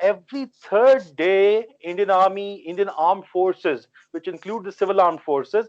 every third day Indian Army, Indian Armed Forces, which include the civil armed forces,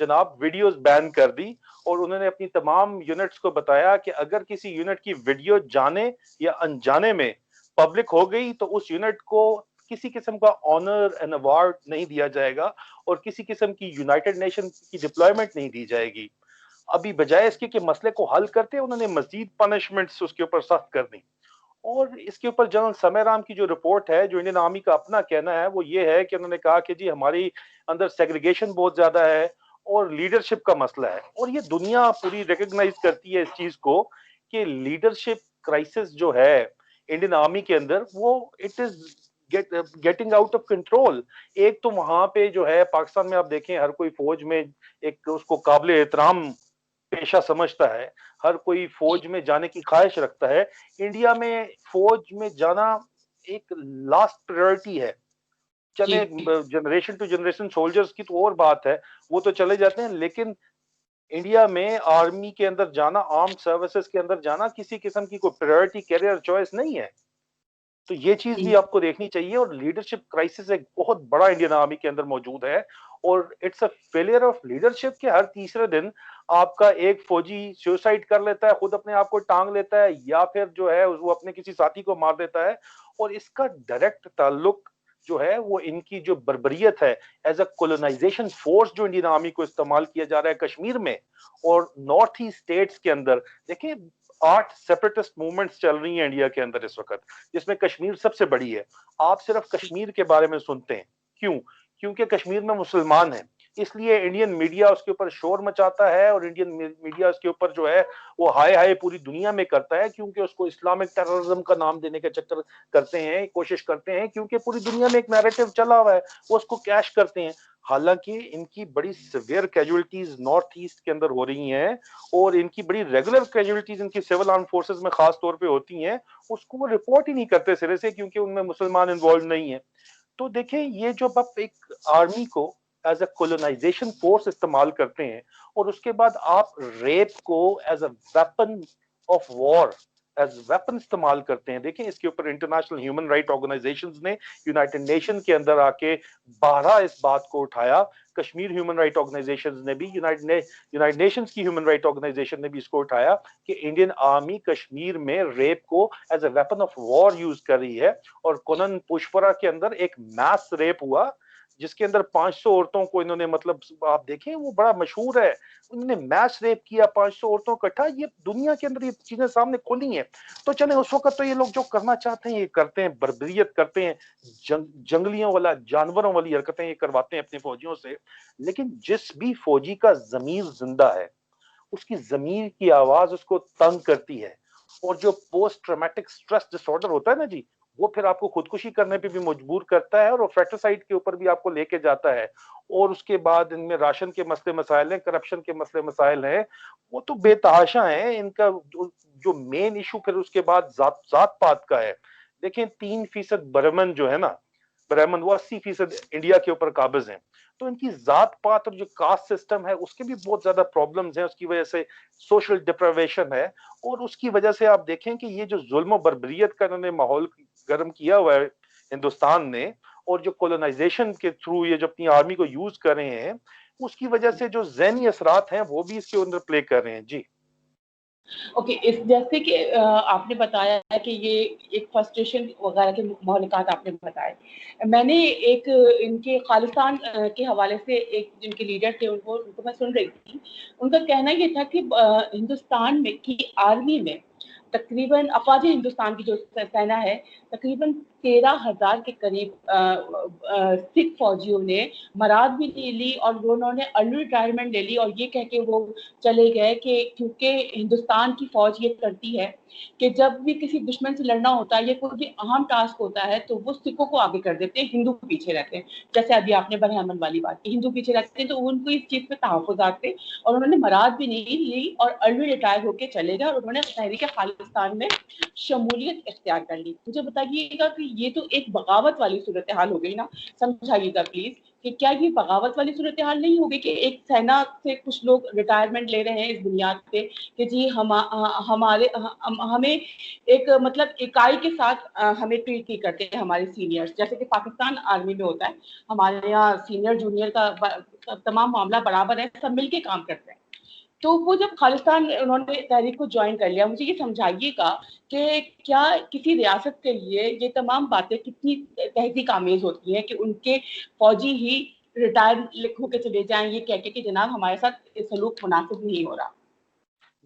جناب videos بین کر دی اور انہوں نے اپنی تمام یونٹس کو بتایا کہ اگر کسی یونٹ کی ویڈیو جانے یا انجانے میں پبلک ہو گئی تو اس یونٹ کو کسی قسم کا آنر اینڈ ایوارڈ نہیں دیا جائے گا اور کسی قسم کی یونائٹڈ نیشن کی ڈپلائمنٹ نہیں دی جائے گی. ابھی بجائے اس کے کہ مسئلے کو حل کرتے انہوں نے مزید پنشمنٹس اس کے اوپر سخت کر دی. اور اس کے اوپر جنرل سمے رام کی جو رپورٹ ہے, جو انڈین آرمی کا اپنا کہنا ہے, وہ یہ ہے کہ انہوں نے کہا کہ جی ہماری اندر سیگریگیشن بہت زیادہ ہے اور لیڈرشپ کا مسئلہ ہے. اور یہ دنیا پوری ریکگنائز کرتی ہے اس چیز کو کہ لیڈرشپ کرائسس جو ہے انڈین آرمی کے اندر وہ it is getting out of control. ایک تو وہاں پہ جو ہے پاکستان میں آپ دیکھیں ہر کوئی فوج میں ایک اس کو قابل احترام پیشہ سمجھتا ہے, ہر کوئی فوج میں جانے کی خواہش رکھتا ہے. انڈیا میں فوج میں جانا ایک لاسٹ پریورٹی ہے. چلے جنریشن ٹو جنریشن سولجرز کی تو اور بات ہے, وہ تو چلے جاتے ہیں, لیکن انڈیا میں آرمی کے اندر جانا, آرمڈ سروسز کے اندر جانا کسی قسم کی کوئی پریورٹی کیریئر چوائس نہیں ہے. تو یہ چیز بھی آپ کو دیکھنی چاہیے. اور لیڈرشپ کرائسس ایک بہت بڑا انڈین آرمی کے اندر موجود ہے اور it's a failure of leadership کہ ہر تیسرے دن آپ کا ایک فوجی سوسائڈ کر لیتا ہے, خود اپنے آپ کو ٹانگ لیتا ہے, یا پھر جو ہے وہ اپنے کسی ساتھی کو مار دیتا ہے. اور اس کا ڈائریکٹ تعلق جو ہے وہ ان کی جو بربریت ہے ایز اے کولونائزیشن فورس جو انڈین آرمی کو استعمال کیا جا رہا ہے کشمیر میں اور نارتھ ایسٹ اسٹیٹس کے اندر. دیکھیں 8 سیپریٹسٹ موومنٹس چل رہی ہیں انڈیا کے اندر اس وقت, جس میں کشمیر سب سے بڑی ہے. آپ صرف کشمیر کے بارے میں سنتے ہیں, کیوں؟ کیونکہ کشمیر میں مسلمان ہیں, اس لیے انڈین میڈیا اس کے اوپر شور مچاتا ہے اور انڈین میڈیا اس کے اوپر جو ہے وہ ہائے ہائے پوری دنیا میں کرتا ہے, کیونکہ اس کو اسلامک ٹیررزم کا نام دینے کا چکر کرتے ہیں, کوشش کرتے ہیں, کیونکہ پوری دنیا میں ایک نیریٹو چلا ہوا ہے, وہ اس کو کیش کرتے ہیں. حالانکہ ان کی بڑی سیویئر کیجولٹیز نارتھ ایسٹ کے اندر ہو رہی ہیں اور ان کی بڑی ریگولر کیجولٹیز ان کی سول آرم فورسز میں خاص طور پہ ہوتی ہیں, اس کو وہ رپورٹ ہی نہیں کرتے سرے سے, کیونکہ ان میں مسلمان انوالو نہیں ہیں. تو دیکھیں یہ جو آپ ایک آرمی کو ایز اے کولونائزیشن فورس استعمال کرتے ہیں اور اس کے بعد آپ ریپ کو as a weapon of war as weapon استعمال کرتے ہیں. دیکھیں اس کے اوپر انٹرنیشنل ہیومن رائٹ آرگنائزیشنز نے یونائٹڈ نیشن کے اندر آ کے بارہا اس بات کو اٹھایا. کشمیر ہیومن رائٹ آرگنائزیشنز نے بھی, یونائٹڈ نیشنز کی ہیومن رائٹ آرگنائزیشن نے بھی اس کو اٹھایا کہ انڈین آرمی کشمیر میں ریپ کو as a weapon of war use کر رہی ہے. اور کونن پشپرا کے اندر ایک میس ریپ ہوا جس کے اندر 500 عورتوں کو انہوں نے, مطلب آپ دیکھیں وہ بڑا مشہور ہے, انہوں نے میس ریپ کیا 500 عورتوں اکٹھا. یہ دنیا کے اندر یہ چیزیں سامنے کھلی ہیں. تو چلیں اس وقت تو یہ لوگ جو کرنا چاہتے ہیں یہ کرتے ہیں, بربریت کرتے ہیں, جنگلیوں والا جانوروں والی حرکتیں یہ کرواتے ہیں اپنے فوجیوں سے. لیکن جس بھی فوجی کا ضمیر زندہ ہے اس کی ضمیر کی آواز اس کو تنگ کرتی ہے, اور جو پوسٹ ٹرامیٹک سٹریس ڈس آرڈر ہوتا ہے نا جی, وہ پھر آپ کو خودکشی کرنے پہ بھی مجبور کرتا ہے اور فریٹیسائڈ کے اوپر بھی آپ کو لے کے جاتا ہے. اور اس کے بعد ان میں راشن کے مسئلے مسائل ہیں, کرپشن کے مسئلے مسائل ہیں, وہ تو بے تحاشا ہیں. ان کا جو مین ایشو پھر اس کے بعد ذات پات کا ہے. دیکھیں 3% برہمن جو ہے نا, برہمن وہ 80% انڈیا کے اوپر قابض ہیں. تو ان کی ذات پات اور جو کاسٹ سسٹم ہے اس کے بھی بہت زیادہ پرابلمز ہیں, اس کی وجہ سے سوشل ڈپریویشن ہے. اور اس کی وجہ سے آپ دیکھیں کہ یہ جو ظلم و بربریت کا انہوں نے ماحول گرم کیا ہوا ہے ہندوستان نے, اور جو کولونائزیشن کے تھرو یہ جو اپنی آرمی کو یوز کر رہے ہیں, اس کی وجہ سے جو ذہنی اثرات ہیں وہ بھی اس کے اندر پلے کر رہے ہیں. جی اوکے, اس جیسے کہ آپ نے بتایا ہے کہ یہ ایک فرسٹریشن وغیرہ کے مہلکات آپ نے بتائے. میں نے ایک ان کے خالصان کے حوالے سے ایک جن کے لیڈر تھے ان کو میں سن رہی تھی, ان کا کہنا یہ تھا کہ ہندوستان میں کی آرمی میں تقریباً افواج ہندوستان کی جو سینا ہے تقریباً 13,000 کے قریب سکھ فوجیوں نے مراد بھی لے لی اور انہوں نے ارلی ریٹائرمنٹ لے لی, اور یہ کہہ کے وہ چلے گئے کہ کیونکہ ہندوستان کی فوج یہ کرتی ہے کہ جب بھی کسی دشمن سے لڑنا ہوتا ہے یا کوئی بھی اہم ٹاسک ہوتا ہے تو وہ سکھوں کو آگے کر دیتے ہیں, ہندو پیچھے رہتے ہیں. جیسے ابھی آپ نے برہمن والی بات کی, ہندو پیچھے رہتے ہیں تو ان کو اس چیز پہ تحفظات تھے اور انہوں نے مراد بھی نہیں لی اور ارلی ریٹائر ہو کے چلے گئے اور انہوں نے تحریک خالصتان میں شمولیت اختیار کر لی. مجھے بتائیے گا کہ یہ تو ایک بغاوت والی صورتحال ہو گئی نا, سمجھائیے گا پلیز کہ کیا یہ بغاوت والی صورتحال نہیں ہوگی کہ ایک سینا سے کچھ لوگ ریٹائرمنٹ لے رہے ہیں اس بنیاد پہ کہ جی ہمیں ایک مطلب اکائی کے ساتھ ہمیں ٹریٹ نہیں کرتے ہمارے سینئرز، جیسے کہ پاکستان آرمی میں ہوتا ہے، ہمارے یہاں سینئر جونیئر کا تمام معاملہ برابر ہے، سب مل کے کام کرتے ہیں. تو وہ جب خالصتان انہوں نے تحریک کو جوائن کر لیا، مجھے یہ سمجھائیے گا کہ کیا کسی ریاست کے لیے یہ تمام باتیں کتنی تہذیب آمیز ہوتی ہیں کہ ان کے فوجی ہی ریٹائر ہو کے چلے جائیں یہ کہہ کے کہ جناب ہمارے ساتھ سلوک مناسب نہیں ہو رہا.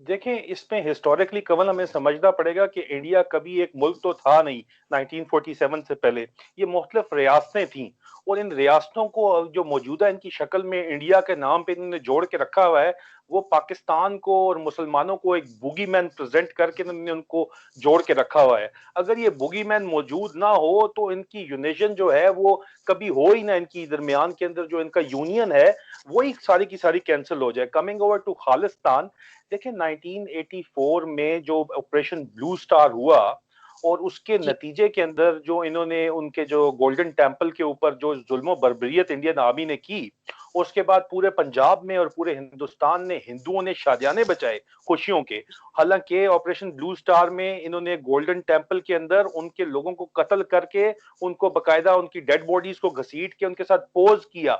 دیکھیں اس میں ہسٹوریکلی کمل ہمیں سمجھنا پڑے گا کہ انڈیا کبھی ایک ملک تو تھا نہیں 1947 سے پہلے، یہ مختلف ریاستیں تھیں، اور ان ریاستوں کو جو موجودہ ان کی شکل میں انڈیا کے نام پہ انہوں نے جوڑ کے رکھا ہوا ہے، وہ پاکستان کو اور مسلمانوں کو ایک بوگی مین پریزنٹ کر کے انہوں نے ان کو جوڑ کے رکھا ہوا ہے. اگر یہ بوگی مین موجود نہ ہو تو ان کی یونیشن جو ہے وہ کبھی ہو ہی نہ، ان کی درمیان کے اندر جو ان کا یونین ہے وہی ساری کی ساری کینسل ہو جائے. کمنگ اوور ٹو خالصتان، دیکھیں 1984 میں جو آپریشن بلو سٹار ہوا اور اس کے جی نتیجے کے اندر جو انہوں نے ان کے جو گولڈن ٹیمپل کے اوپر جو ظلم و بربریت انڈین آرمی نے کی، اور اس کے بعد پورے پنجاب میں اور پورے ہندوستان نے ہندوؤں نے شادیانے بچائے خوشیوں کے. حالانکہ آپریشن بلو سٹار میں انہوں نے گولڈن ٹیمپل کے اندر ان کے لوگوں کو قتل کر کے ان کو باقاعدہ ان کی ڈیڈ باڈیز کو گھسیٹ کے ان کے ساتھ پوز کیا،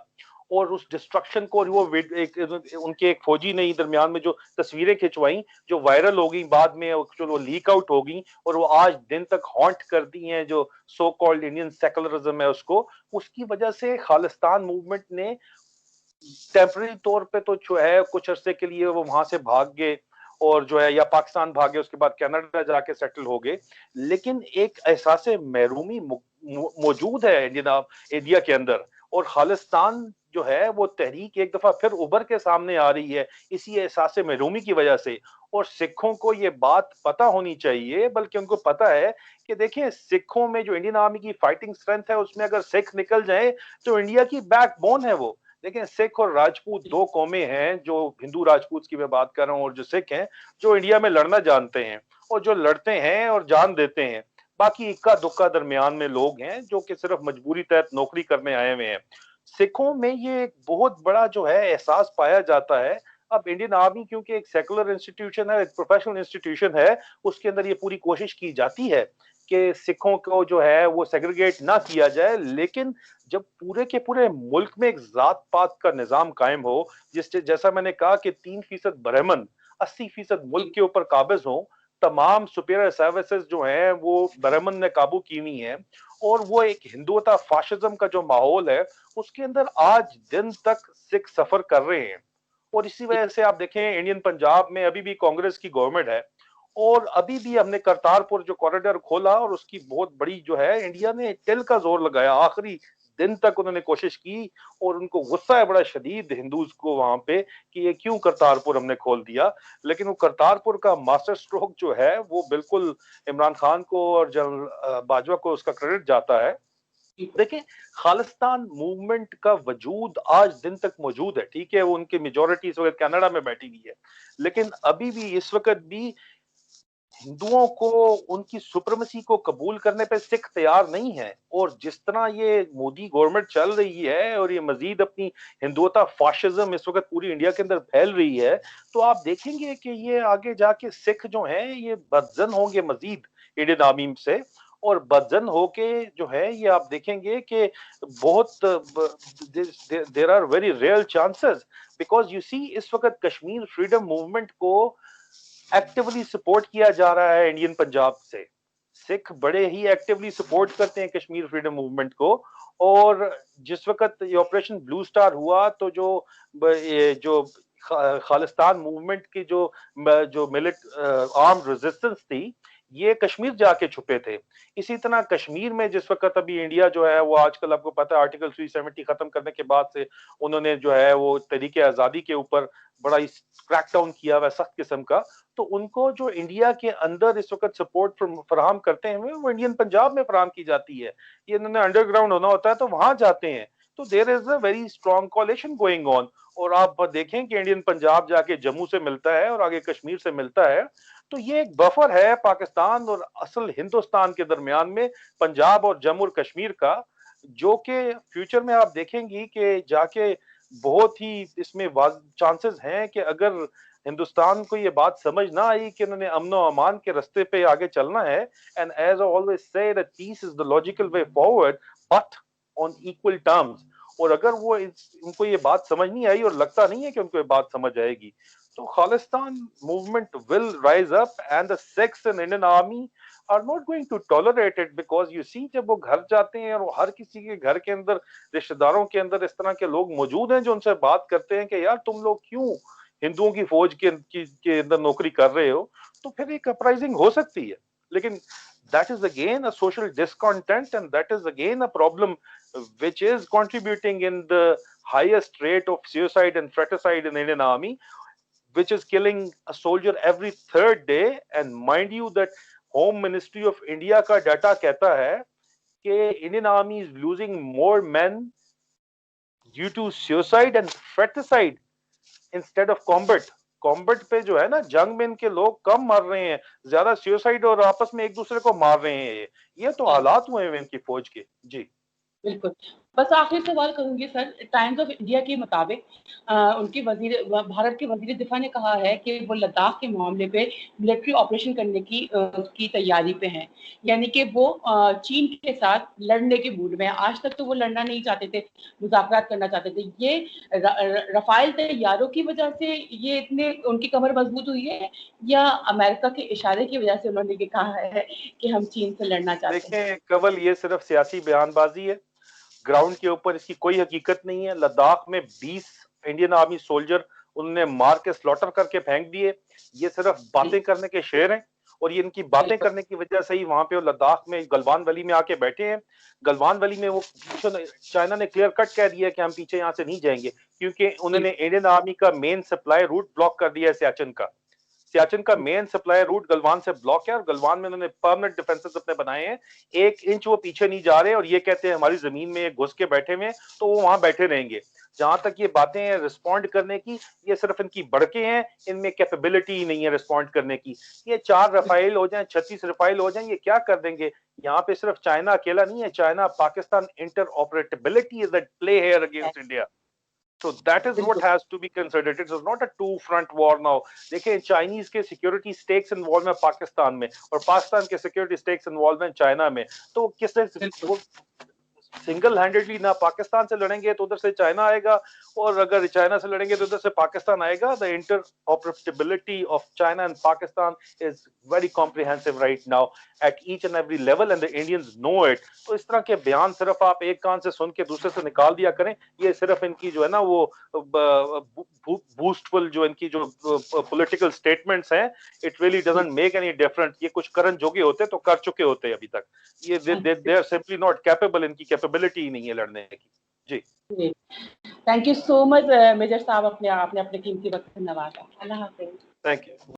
اور اس ڈسٹرکشن کو وہ ان کے ایک فوجی نے درمیان میں جو تصویریں کھنچوائیں جو وائرل ہو گئیں، بعد میں وہ لیک آؤٹ ہو گئیں اور وہ آج دن تک ہانٹ کرتی ہیں جو سو کالڈ انڈین سیکولرزم ہے اس کو. اس کی وجہ سے خالصتان موومنٹ نے ٹیمپرری طور پہ تو جو ہے کچھ عرصے کے لیے وہ وہاں سے بھاگ گئے اور جو ہے یا پاکستان بھاگے، اس کے بعد کینیڈا جا کے سیٹل ہو گئے، لیکن ایک احساس محرومی موجود ہے انڈیا کے اندر. اور خالصتان جو ہے وہ تحریک ایک دفعہ پھر ابھر کے سامنے آ رہی ہے اسی احساس محرومی کی وجہ سے. اور سکھوں کو یہ بات پتہ ہونی چاہیے، بلکہ ان کو پتہ ہے کہ دیکھیں سکھوں میں جو انڈین آرمی کی فائٹنگ اسٹرینتھ ہے اس میں اگر سکھ نکل جائیں تو انڈیا کی بیک بون ہے وہ. لیکن سکھ اور راجپوت دو قومیں ہیں، جو ہندو راجپوت کی میں بات کر رہا ہوں، اور جو سکھ ہیں جو انڈیا میں لڑنا جانتے ہیں اور جو لڑتے ہیں اور جان دیتے ہیں. باقی اکا دکا درمیان میں لوگ ہیں جو کہ صرف مجبوری تحت نوکری کرنے آئے ہوئے ہیں. سکھوں میں یہ ایک بہت بڑا جو ہے احساس پایا جاتا ہے. اب انڈین آرمی کیونکہ ایک سیکولر انسٹیٹیوشن ہے، ایک پروفیشنل انسٹیٹیوشن ہے، اس کے اندر یہ پوری کوشش کی جاتی ہے کہ سکھوں کو جو ہے وہ سیگریگیٹ نہ کیا جائے. لیکن جب پورے کے پورے ملک میں ایک ذات پات کا نظام قائم ہو، جیسا میں نے کہا کہ 3% برہمن 80% ملک کے اوپر قابض ہوں، تمام سپیریئر سروسز جو ہیں وہ برہمن نے قابو کی ہوئی ہیں، اور وہ ایک ہندوتا فاشزم کا جو ماحول ہے اس کے اندر آج دن تک سکھ سفر کر رہے ہیں. اور اسی وجہ سے آپ دیکھیں انڈین پنجاب میں ابھی بھی کانگریس کی گورنمنٹ ہے، اور ابھی بھی ہم نے کرتارپور جو کوریڈور کھولا اور اس کی بہت بڑی جو ہے انڈیا نے ٹل کا زور لگایا، آخری دن تک انہوں نے کوشش کی، اور ان کو غصہ ہے بڑا شدید ہندوز کو وہاں پہ کہ یہ کیوں کرتارپور ہم نے کھول دیا. لیکن وہ کرتارپور کا ماسٹر سٹروک جو ہے وہ بالکل عمران خان کو اور جنرل باجوہ کو اس کا کریڈٹ جاتا ہے. دیکھیں خالصتان موومنٹ کا وجود آج دن تک موجود ہے، ٹھیک ہے وہ ان کی میجورٹی اس وقت کینیڈا میں بیٹھی ہوئی ہے، لیکن ابھی بھی اس وقت بھی ہندوؤں کو ان کی سپرمسی کو قبول کرنے پہ سکھ تیار نہیں ہے. اور جس طرح یہ مودی گورنمنٹ چل رہی ہے اور یہ مزید اپنی ہندوتا فاشزم اس وقت پوری انڈیا کے اندر پھیل رہی ہے، تو آپ دیکھیں گے کہ یہ آگے جا کے سکھ جو ہیں یہ بدزن ہوں گے مزید انڈین آرمی سے، اور بدزن ہو کے جو ہے یہ آپ دیکھیں گے کہ بہت there are very real chances, because you see اس وقت کشمیر فریڈم موومنٹ کو ایکٹیولی سپورٹ کیا جا رہا ہے انڈین پنجاب سے. سکھ بڑے ہی ایکٹیولی سپورٹ کرتے ہیں کشمیر فریڈم موومنٹ کو. اور جس وقت یہ آپریشن بلو سٹار ہوا تو جو خالصتان موومنٹ کی جو ملٹ آرمڈ ریزسٹنس تھی یہ کشمیر جا کے چھپے تھے. اسی طرح کشمیر میں جس وقت ابھی انڈیا جو ہے وہ آج کل آپ کو پتہ ہے آرٹیکل 370 ختم کرنے کے بعد سے انہوں نے جو ہے وہ تحریک آزادی کے اوپر بڑا ہی کریک ڈاؤن کیا ہوا سخت قسم کا، تو ان کو جو انڈیا کے اندر اس وقت سپورٹ فراہم کرتے ہیں وہ انڈین پنجاب میں فراہم کی جاتی ہے. یہ انہوں نے انڈر گراؤنڈ ہونا ہوتا ہے تو وہاں جاتے ہیں. تو there is a very strong coalition going on. اور آپ دیکھیں کہ انڈین پنجاب جا کے جموں سے ملتا ہے اور آگے کشمیر سے ملتا ہے، تو یہ ایک بفر ہے پاکستان اور اصل ہندوستان کے درمیان میں پنجاب اور جموں اور کشمیر کا، جو کہ فیوچر میں آپ دیکھیں گی کہ جا کے بہت ہی اس میں چانسز ہیں کہ اگر ہندوستان کو یہ بات سمجھ نہ آئی کہ انہوں نے امن و امان کے رستے پہ آگے چلنا ہے, and as I always say that peace is the logical way forward but on equal terms, اور اگر وہ ان کو یہ بات سمجھ نہیں آئی اور لگتا نہیں ہے کہ ان کو یہ بات سمجھ آئے گی, تو Khalistan movement will rise up and the Sikhs and Indian army are not going to tolerate it, because you see جب وہ گھر جاتے ہیں اور وہ ہر کسی کے گھر کے اندر رشتہ داروں کے اندر اس طرح کے لوگ موجود ہیں جو ان سے بات کرتے ہیں کہ یار تم لوگ کیوں ہندوؤں کی فوج کے اندر نوکری کر رہے ہو, تو پھر ایک اپرائزنگ ہو سکتی ہے. لیکن that is again a social discontent and that is again a problem which is contributing in the highest rate of suicide and fratricide in the Indian army, which is killing a soldier every third day. And mind you that Home Ministry of India کا data کہتا ہے کہ Indian army is losing more men due to suicide and fratricide instead of combat. کامبٹ پہ جو ہے نا جنگ میں ان کے لوگ کم مر رہے ہیں, زیادہ سیوسائڈ اور آپس میں ایک دوسرے کو مار رہے ہیں. یہ تو حالات ہوئے ہیں ان کی فوج کے. جی بالکل. بس آخری سوال کروں گی سر, ٹائمز آف انڈیا کے مطابق ان کے بھارت کے وزیر دفاع نے کہا ہے کہ وہ لداخ کے معاملے پہ ملٹری آپریشن کرنے کی تیاری پہ ہیں, یعنی کہ وہ چین کے ساتھ لڑنے کے موڈ میں ہیں. آج تک تو وہ لڑنا نہیں چاہتے تھے, مذاکرات کرنا چاہتے تھے. یہ رفائل طیاروں کی وجہ سے یہ اتنے ان کی کمر مضبوط ہوئی ہے, یا امریکہ کے اشارے کی وجہ سے انہوں نے یہ کہا ہے کہ ہم چین سے لڑنا چاہتے ہیں؟ دیکھیں کول, یہ صرف سیاسی بیان بازی ہے, گراؤنڈ کے اوپر اس کی کوئی حقیقت نہیں ہے. لداخ میں 20 انڈین آرمی سولجر انہوں نے مار کے سلوٹر کر کے پھینک دیے. یہ صرف باتیں کرنے کے شعر ہیں, اور یہ ان کی باتیں کرنے کی وجہ سے ہی وہاں پہ لداخ میں گلوان ویلی میں آ کے بیٹھے ہیں. گلوان ویلی میں وہ چائنا نے کلیئر کٹ کہہ دیا کہ ہم پیچھے یہاں سے نہیں جائیں گے, کیونکہ انہوں نے انڈین آرمی کا مین سپلائی روٹ بلاک کر دیا ہے. سیاچن کا مین سپلائی روٹ گلوان سے بلاک ہے, اور گلوان میں انہوں نے پرماننٹ ڈیفنسز اپنے بنائے ہیں. 1 انچ وہ پیچھے نہیں جا رہے, اور یہ کہتے ہیں ہماری زمین میں گھس کے بیٹھے ہوئے, تو وہ وہاں بیٹھے رہیں گے. جہاں تک یہ باتیں ہیں رسپونڈ کرنے کی, یہ صرف ان کی بڑکیں ہیں, ان میں کیپیبلٹی نہیں ہے رسپونڈ کرنے کی. یہ 4 رفائل ہو جائیں, 36 رفائل ہو جائیں, یہ کیا کر دیں گے؟ یہاں پہ صرف چائنا اکیلا نہیں ہے, China Pakistan interoperability is at play here against India. So that is what has to be considered. It is not a two-front war now. دیکھیں چائنیز کے سیکورٹی سٹیکس انوالو ہیں پاکستان میں, اور پاکستان کے سیکورٹی سٹیکس انوالو ہیں China میں. تو کس نے سنگل ہینڈڈلی نہ پاکستان سے لڑیں گے تو ادھر سے چائنا آئے گا, اور اگر چائنا سے لڑیں گے تو ادھر سے پاکستان آئے گا. The interoperability of China and Pakistan is very comprehensive right now at each and every level, and the Indians know it. تو اس طرح کے بیان صرف آپ ایک کان سے سن کے دوسرے سے نکال دیا کریں. یہ صرف ان کی جو ہے نا وہ بوسٹفل جو ان کی جو پولیٹیکل سٹیٹمنٹس ہیں, it really doesn't make any difference. یہ کچھ کرن جوگے ہوتے تو کر چکے ہوتے ابھی تک. یہ they are simply not capable, ان کی کیپیبلٹی ہی نہیں ہے لڑنے کی. جی thank you so much major صاحب, آپ نے اپنے قیمتی وقت سے نوازا. اللہ حافظ. Thank you.